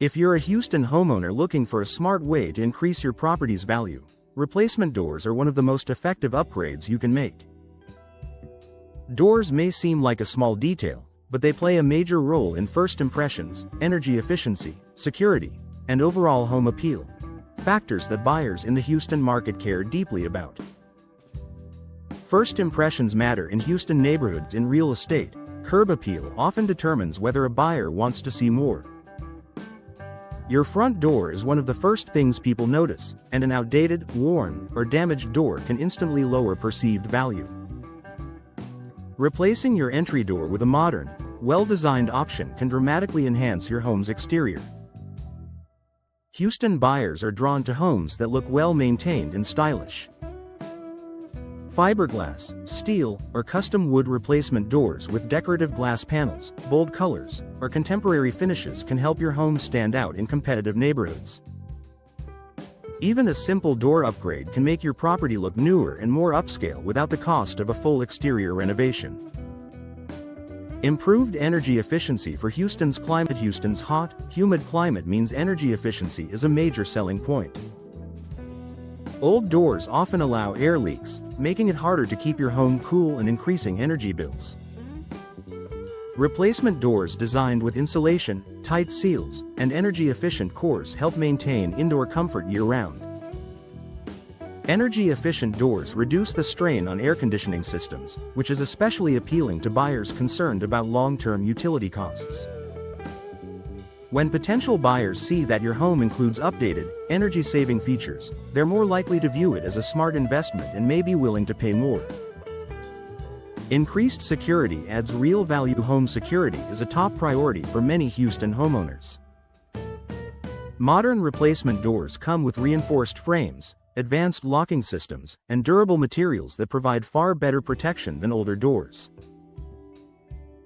If you're a Houston homeowner looking for a smart way to increase your property's value, replacement doors are one of the most effective upgrades you can make. Doors may seem like a small detail, but they play a major role in first impressions, energy efficiency, security, and overall home appeal, factors that buyers in the Houston market care deeply about. First impressions matter in Houston neighborhoods. In real estate, curb appeal often determines whether a buyer wants to see more. Your front door is one of the first things people notice, and an outdated, worn, or damaged door can instantly lower perceived value. Replacing your entry door with a modern, well-designed option can dramatically enhance your home's exterior. Houston buyers are drawn to homes that look well-maintained and stylish. Fiberglass, steel, or custom wood replacement doors with decorative glass panels, bold colors, or contemporary finishes can help your home stand out in competitive neighborhoods. Even a simple door upgrade can make your property look newer and more upscale without the cost of a full exterior renovation. Improved energy efficiency for Houston's climate. Houston's hot, humid climate means energy efficiency is a major selling point. Old doors often allow air leaks, making it harder to keep your home cool and increasing energy bills. Replacement doors designed with insulation, tight seals, and energy-efficient cores help maintain indoor comfort year-round. Energy-efficient doors reduce the strain on air conditioning systems, which is especially appealing to buyers concerned about long-term utility costs. When potential buyers see that your home includes updated, energy-saving features, they're more likely to view it as a smart investment and may be willing to pay more. Increased security adds real value. Home security is a top priority for many Houston homeowners. Modern replacement doors come with reinforced frames, advanced locking systems, and durable materials that provide far better protection than older doors.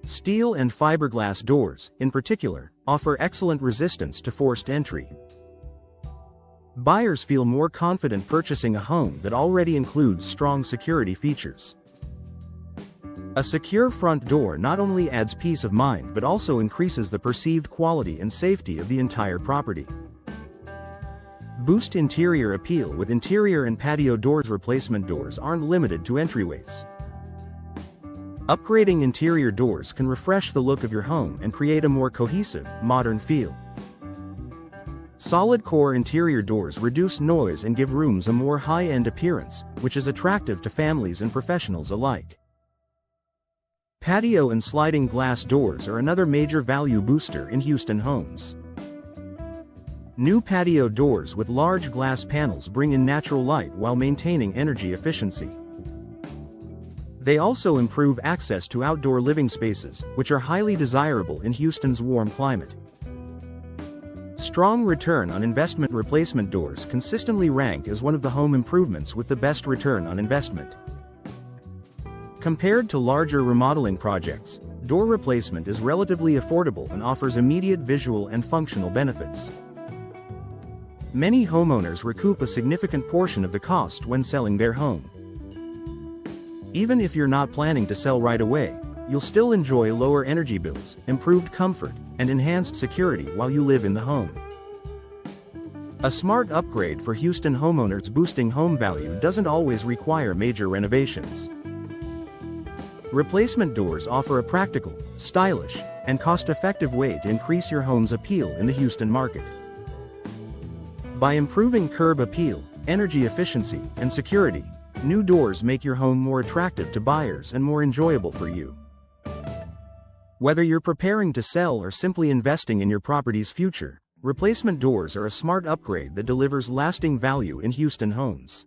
Steel and fiberglass doors, in particular, offer excellent resistance to forced entry. Buyers feel more confident purchasing a home that already includes strong security features. A secure front door not only adds peace of mind but also increases the perceived quality and safety of the entire property. Boost interior appeal with interior and patio doors. Replacement doors aren't limited to entryways. Upgrading interior doors can refresh the look of your home and create a more cohesive, modern feel. Solid core interior doors reduce noise and give rooms a more high-end appearance, which is attractive to families and professionals alike. Patio and sliding glass doors are another major value booster in Houston homes. New patio doors with large glass panels bring in natural light while maintaining energy efficiency. They also improve access to outdoor living spaces, which are highly desirable in Houston's warm climate. Strong return on investment. Replacement doors consistently rank as one of the home improvements with the best return on investment. Compared to larger remodeling projects, door replacement is relatively affordable and offers immediate visual and functional benefits. Many homeowners recoup a significant portion of the cost when selling their home. Even if you're not planning to sell right away, you'll still enjoy lower energy bills, improved comfort, and enhanced security while you live in the home. A smart upgrade for Houston homeowners. Boosting home value doesn't always require major renovations. Replacement doors offer a practical, stylish, and cost-effective way to increase your home's appeal in the Houston market. By improving curb appeal, energy efficiency, and security, new doors make your home more attractive to buyers and more enjoyable for you. Whether you're preparing to sell or simply investing in your property's future, replacement doors are a smart upgrade that delivers lasting value in Houston homes.